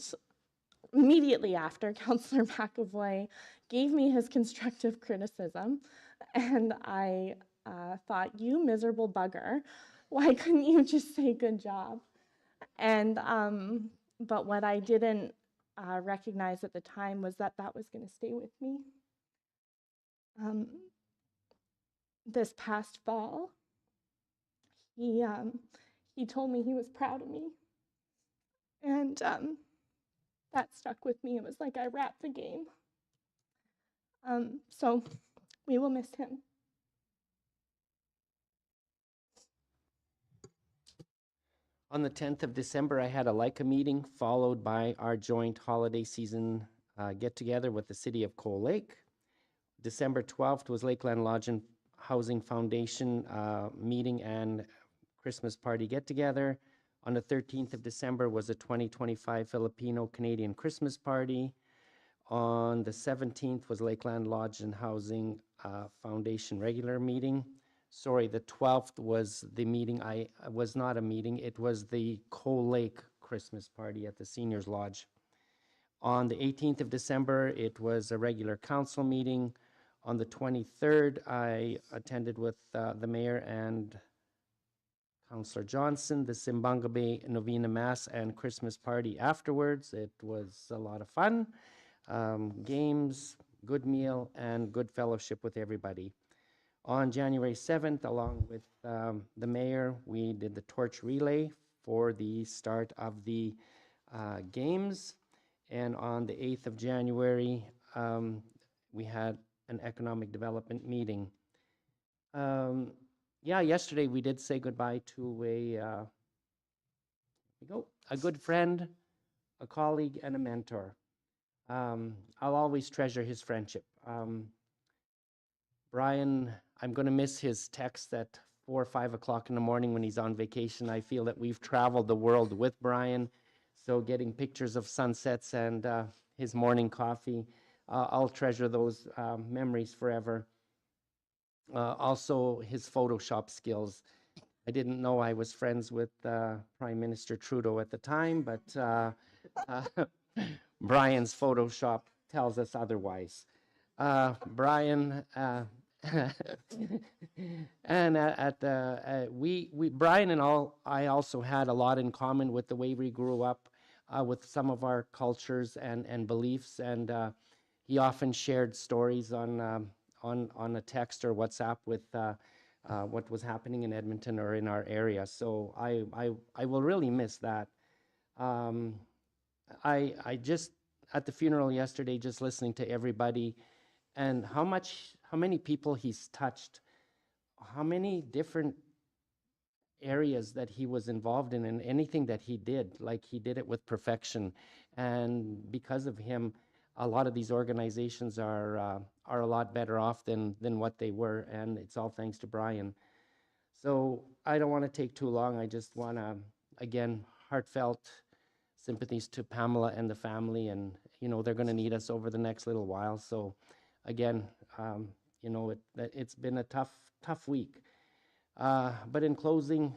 immediately after, Councillor McAvoy gave me his constructive criticism, and I thought, you miserable bugger, why couldn't you just say good job? And but what I didn't recognize at the time was that was going to stay with me. This past fall, he told me he was proud of me, and that stuck with me. It was like I wrapped the game. So we will miss him. On the 10th of December, I had a LICA meeting followed by our joint holiday season get-together with the City of Coal Lake. December 12th was Lakeland Lodge and Housing Foundation meeting and Christmas party get-together. On the 13th of December was a 2025 Filipino-Canadian Christmas party. On the 17th was Lakeland Lodge and Housing Foundation regular meeting. sorry, the 12th was the meeting. I was not a meeting. It was the Coal Lake Christmas party at the Seniors Lodge. On the 18th of December, it was a regular council meeting. On the 23rd, I attended with the mayor and Councillor Johnson, the Simbanga Bay Novena Mass and Christmas party afterwards. It was a lot of fun. Games, good meal, and good fellowship with everybody. On January 7th, along with the mayor, we did the torch relay for the start of the games. And on the 8th of January, we had an economic development meeting. Yeah, yesterday we did say goodbye to a good friend, a colleague, and a mentor. I'll always treasure his friendship. Brian, I'm going to miss his texts at 4 or 5 o'clock in the morning when he's on vacation. I feel that we've traveled the world with Brian, so getting pictures of sunsets and his morning coffee, I'll treasure those memories forever. Also, his Photoshop skills. I didn't know I was friends with Prime Minister Trudeau at the time, but Brian's Photoshop tells us otherwise. Brian, and Brian and I also had a lot in common with the way we grew up, with some of our cultures and beliefs, and he often shared stories on a text or WhatsApp with what was happening in Edmonton or in our area. So I will really miss that. I just at the funeral yesterday, just listening to everybody, and how many people he's touched, how many different areas that he was involved in, and anything that he did, like he did it with perfection. And because of him, a lot of these organizations are a lot better off than what they were, and it's all thanks to Brian. So I don't want to take too long. I just want to, again, heartfelt sympathies to Pamela and the family, and they're going to need us over the next little while. So again, it's been a tough week. But in closing,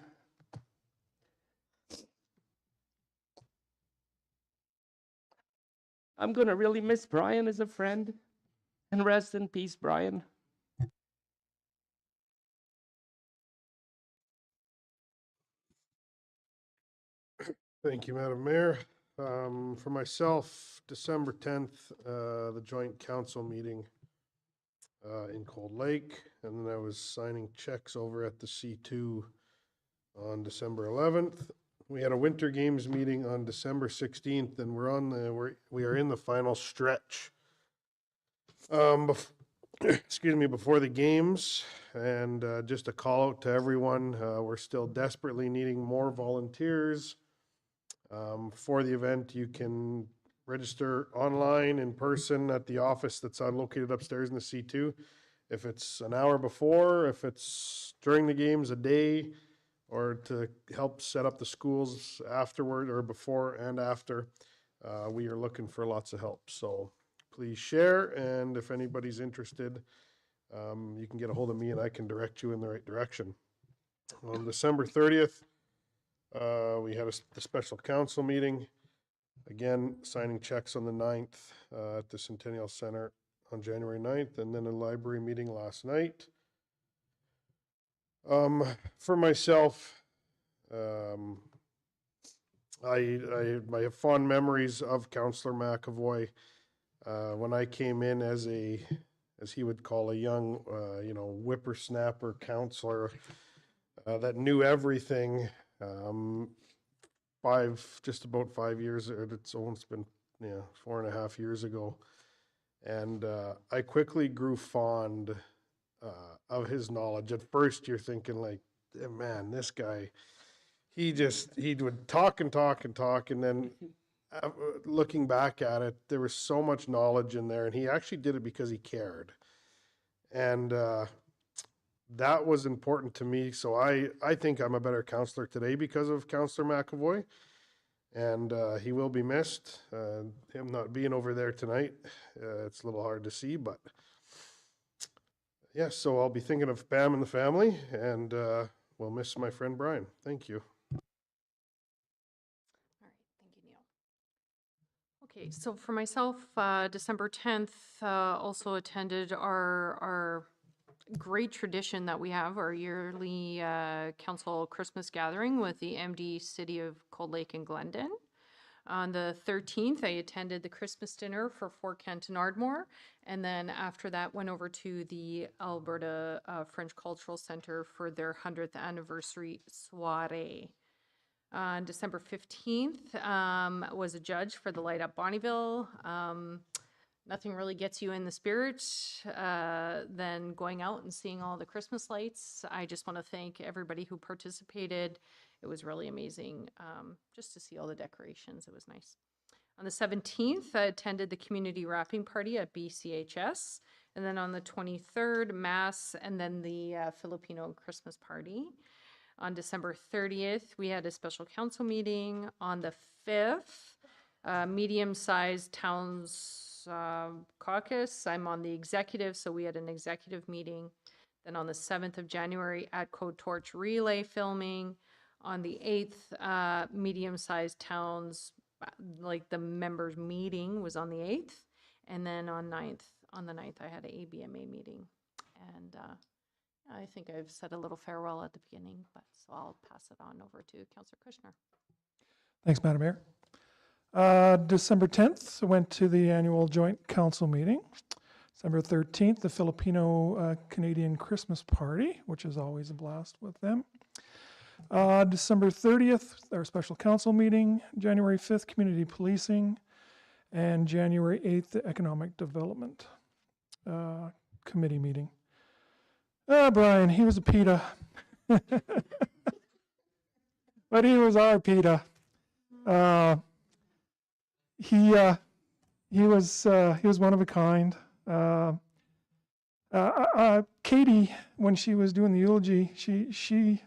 I'm going to really miss Brian as a friend, and rest in peace, Brian. Thank you, Madam Mayor. For myself, December 10th, the joint council meeting in Cold Lake, and then I was signing checks over at the C2 on December 11th. We had a winter games meeting on December 16th, and we are in the final stretch. Excuse me, before the games, and just a call out to everyone, we're still desperately needing more volunteers. For the event, you can register online, in person, at the office that's located upstairs in the C2. If it's an hour before, if it's during the games, a day, or to help set up the schools afterward or before and after, we are looking for lots of help. So please share, and if anybody's interested, you can get a hold of me and I can direct you in the right direction. On December 30th, we had the special council meeting. Again, signing checks on the 9th at the Centennial Center on January 9th, and then a library meeting last night. For myself, I have fond memories of Councillor McAvoy when I came in as he would call a young, whippersnapper councillor that knew everything. Just about 5 years, it's almost been 4.5 years ago, and I quickly grew fond of his knowledge. At first, you're thinking like, man, this guy, he would talk and talk and talk, and then looking back at it, there was so much knowledge in there, and he actually did it because he cared, and that was important to me. So I think I'm a better counselor today because of Councillor McAvoy, and he will be missed. Him not being over there tonight, it's a little hard to see, but Yes, so I'll be thinking of Pam and the family, and we'll miss my friend Brian. Thank you. All right, thank you, Neil. Okay, so for myself, December 10th, also attended our great tradition that we have, our yearly council Christmas gathering with the MD City of Cold Lake and Glendon. On the 13th, I attended the Christmas dinner for Fort Kent and Ardmore, and then after that went over to the Alberta French Cultural Center for their 100th anniversary soiree. On December 15th, was a judge for the Light Up Bonnyville. Nothing really gets you in the spirit than going out and seeing all the Christmas lights. I just want to thank everybody who participated. It was really amazing just to see all the decorations. It was nice. On the 17th, I attended the community wrapping party at BCHS. And then on the 23rd, Mass, and then the Filipino Christmas party. On December 30th, we had a special council meeting. On the 5th, medium-sized towns caucus. I'm on the executive, so we had an executive meeting. Then on the 7th of January, ATCO Torch Relay filming. On the 8th, medium-sized towns, like the members meeting was on the 8th. And then on the 9th, I had an ABMA meeting. And I think I've said a little farewell at the beginning, but so I'll pass it on over to Councillor Kushner. Thanks, Madam Mayor. December 10th, went to the annual joint council meeting. December 13th, the Filipino Canadian Christmas party, which is always a blast with them. December 30th, our special council meeting. January 5th, community policing. And January 8th, the economic development committee meeting. Brian, he was a PETA. But he was our PETA. He was one of a kind. Katie, when she was doing the eulogy, she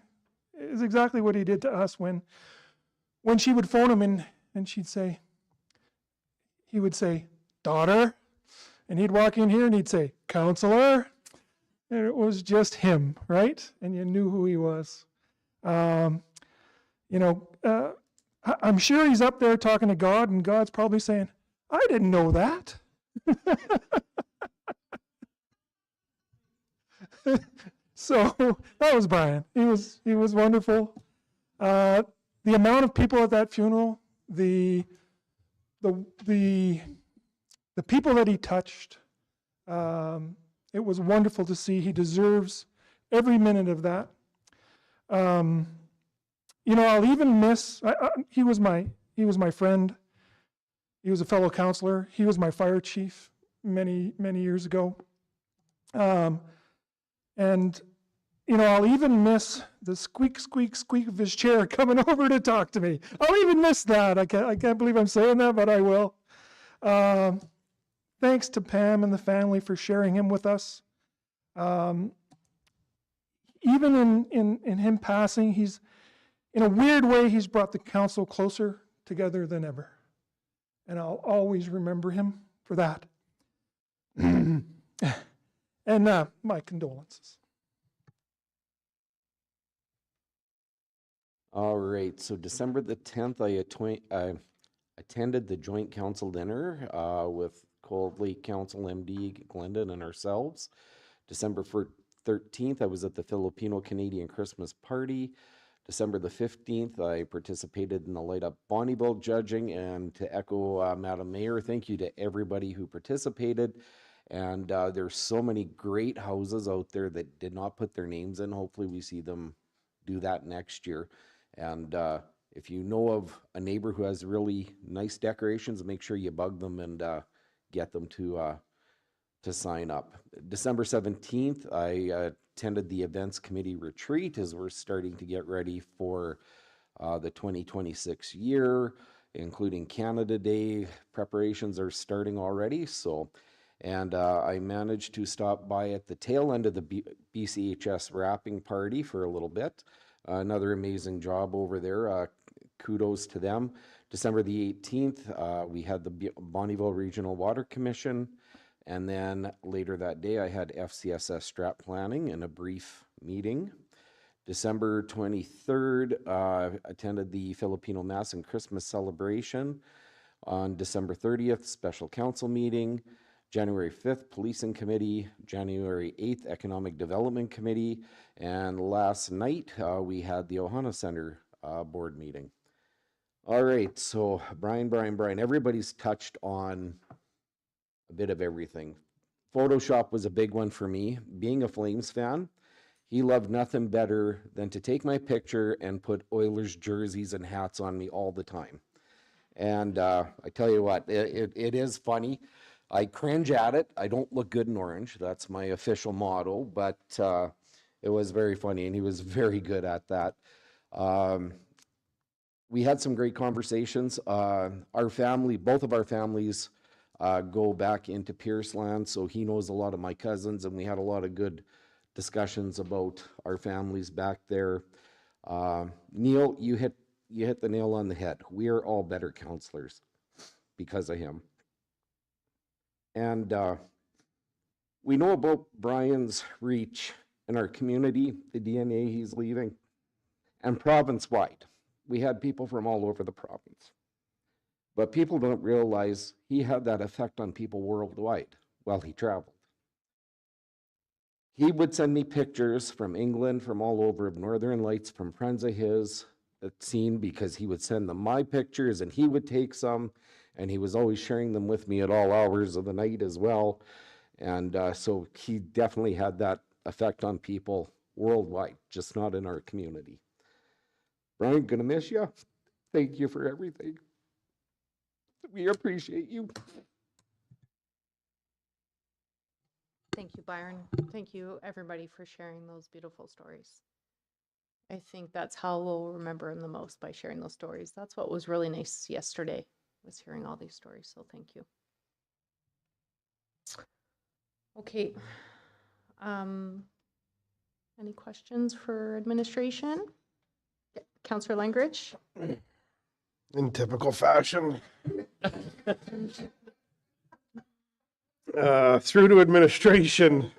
is exactly what he did to us when she would phone him and he would say, daughter, and he'd walk in here and he'd say, counselor, and it was just him, right? And you knew who he was. I'm sure he's up there talking to God, and God's probably saying, I didn't know that. So that was Brian. He was wonderful. The amount of people at that funeral, the people that he touched, it was wonderful to see. He deserves every minute of that. I'll even miss. He was my friend. He was a fellow councillor. He was my fire chief many years ago. I'll even miss the squeak, squeak, squeak of his chair coming over to talk to me. I'll even miss that. I can't believe I'm saying that, but I will. Thanks to Pam and the family for sharing him with us. Even in him passing, he's, in a weird way, he's brought the council closer together than ever. And I'll always remember him for that. And my condolences. All right, so December the 10th, I attended the joint council dinner with Cold Lake Council MD Glendon and ourselves. December 13th, I was at the Filipino Canadian Christmas party. December the 15th, I participated in the Light Up Bonnyville judging, and to echo Madam Mayor, thank you to everybody who participated. And there's so many great houses out there that did not put their names in. Hopefully we see them do that next year. And if you know of a neighbor who has really nice decorations, make sure you bug them and get them to sign up. December 17th, I attended the events committee retreat as we're starting to get ready for the 2026 year, including Canada Day. Preparations are starting already. And I managed to stop by at the tail end of the BCHS wrapping party for a little bit. Another amazing job over there. Kudos to them. December the 18th, we had the Bonnyville Regional Water Commission. And then later that day, I had FCSS strat planning and a brief meeting. December 23rd, attended the Filipino Mass and Christmas celebration. On December 30th, special council meeting. January 5th, policing committee. January 8th, economic development committee. And last night, we had the Ohana Center board meeting. All right, so Brian, everybody's touched on a bit of everything. Photoshop was a big one for me. Being a Flames fan, he loved nothing better than to take my picture and put Oilers jerseys and hats on me all the time. And I tell you what, it is funny. I cringe at it. I don't look good in orange. That's my official motto, but it was very funny, and he was very good at that. We had some great conversations. Our family, both of our families, go back into Pierceland, so he knows a lot of my cousins, and we had a lot of good discussions about our families back there. Neil, you hit the nail on the head. We are all better counselors because of him. And we know about Brian's reach in our community, the DNA he's leaving, and province-wide. We had people from all over the province. But people don't realize he had that effect on people worldwide while he traveled. He would send me pictures from England, from all over, of Northern Lights, from friends of his that seen, because he would send them my pictures and he would take some, and he was always sharing them with me at all hours of the night as well. And so he definitely had that effect on people worldwide, just not in our community. Brian, gonna miss you. Thank you for everything. We appreciate you. Thank you, Byron. Thank you, everybody, for sharing those beautiful stories. I think that's how we'll remember him the most, by sharing those stories. That's what was really nice yesterday, was hearing all these stories, so thank you. Okay. Any questions for administration? Councillor Langridge? In typical fashion. Through to administration.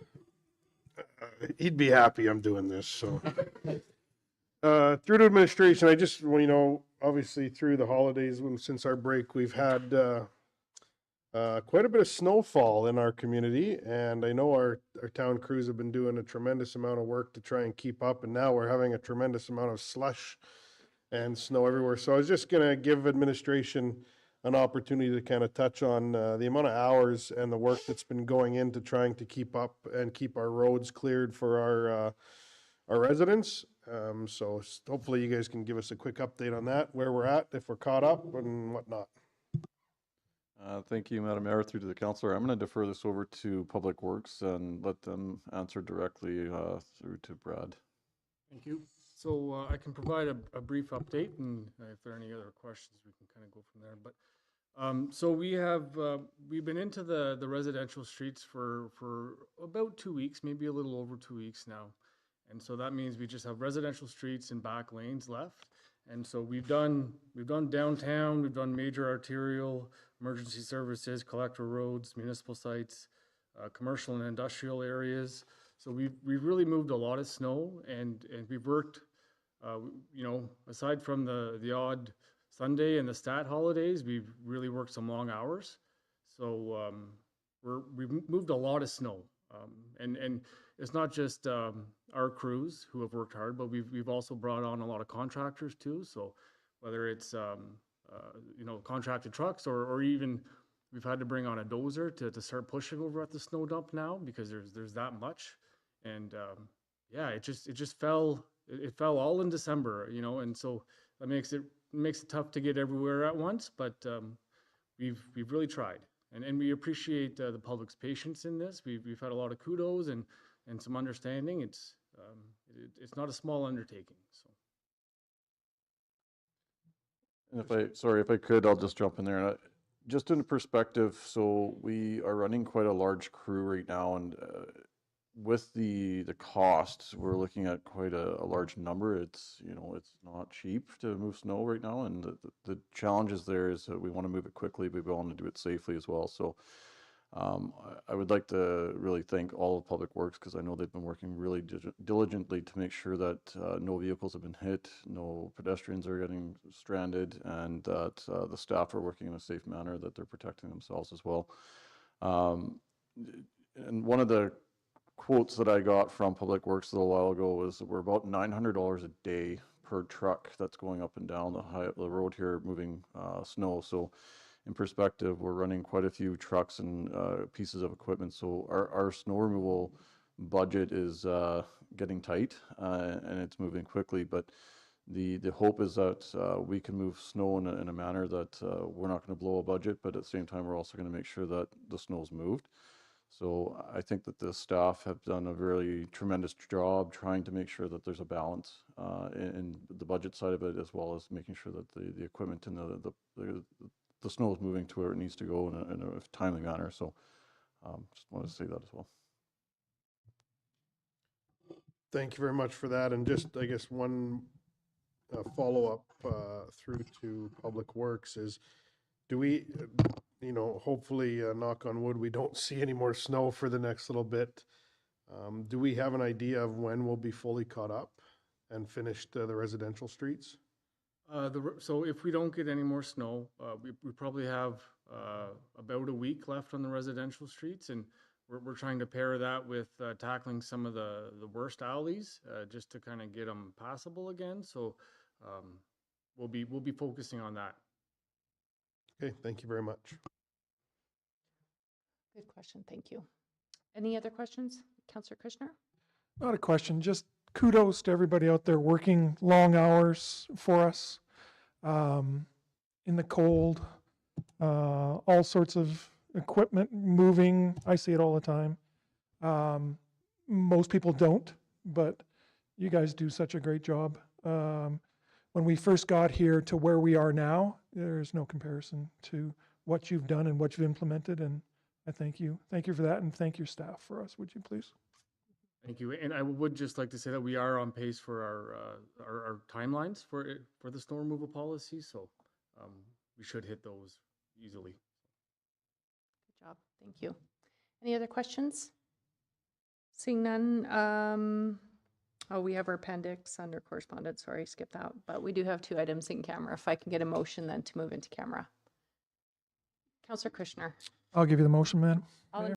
He'd be happy I'm doing this, so. Through to administration, I just, well, you know, obviously through the holidays, since our break, we've had quite a bit of snowfall in our community, and I know our town crews have been doing a tremendous amount of work to try and keep up, and now we're having a tremendous amount of slush and snow everywhere. So I was just gonna give administration an opportunity to kind of touch on the amount of hours and the work that's been going into trying to keep up and keep our roads cleared for our residents. So hopefully you guys can give us a quick update on that, where we're at, if we're caught up and whatnot. Thank you, Madam Mayor. Through to the councillor, I'm going to defer this over to Public Works and let them answer directly through to Brad. Thank you. So I can provide a brief update, and if there are any other questions, we can kind of go from there. But so we've been into the residential streets for about 2 weeks, maybe a little over 2 weeks now. And so that means we just have residential streets and back lanes left. And so we've done downtown, we've done major arterial, emergency services, collector roads, municipal sites, commercial and industrial areas. So we've really moved a lot of snow, and we've worked, you know, aside from the odd Sunday and the stat holidays, we've really worked some long hours. So we've moved a lot of snow, and it's not just our crews who have worked hard, but we've also brought on a lot of contractors too. So whether it's you know, contracted trucks, or even we've had to bring on a dozer to start pushing over at the snow dump now, because there's that much. And yeah, it just fell all in December, you know, and so that makes it tough to get everywhere at once, but we've really tried, and we appreciate the public's patience in this. We've had a lot of kudos and some understanding. It's not a small undertaking. So. And if I could, I'll just jump in there. Just in perspective, so we are running quite a large crew right now, and with the costs, we're looking at quite a large number. It's, you know, it's not cheap to move snow right now, and the challenges there is that we want to move it quickly, but we want to do it safely as well. So I would like to really thank all of Public Works because I know they've been working really diligently to make sure that no vehicles have been hit, no pedestrians are getting stranded, and that the staff are working in a safe manner, that they're protecting themselves as well. And one of the quotes that I got from Public Works a little while ago was that we're about $900 a day per truck that's going up and down the road here moving snow. So in perspective, we're running quite a few trucks and pieces of equipment. So our snow removal budget is getting tight and it's moving quickly. But the hope is that we can move snow in a manner that we're not going to blow a budget, but at the same time, we're also going to make sure that the snow's moved. So I think that the staff have done a really tremendous job trying to make sure that there's a balance in the budget side of it, as well as making sure that the equipment and the snow is moving to where it needs to go in a timely manner. So just wanted to say that as well. Thank you very much for that. And just, I guess, one follow-up through to Public Works is, do we, hopefully, knock on wood, we don't see any more snow for the next little bit. Do we have an idea of when we'll be fully caught up and finished the residential streets? So if we don't get any more snow, we probably have about a week left on the residential streets, and we're trying to pair that with tackling some of the worst alleys just to kind of get them passable again. So we'll be focusing on that. Okay, thank you very much. Good question, thank you. Any other questions? Councillor Kushner? Not a question, just kudos to everybody out there working long hours for us in the cold, all sorts of equipment moving. I see it all the time. Most people don't, but you guys do such a great job. When we first got here to where we are now, there's no comparison to what you've done and what you've implemented, and I thank you. Thank you for that, and thank your staff for us, would you please? Thank you. And I would just like to say that we are on pace for our timelines for the snow removal policy. So we should hit those easily. Good job, thank you. Any other questions? Seeing none, oh, we have our appendix under correspondence. Sorry, skip that. But we do have 2 items in camera. If I can get a motion then to move into camera. Councillor Kushner. I'll give you the motion, madam. All in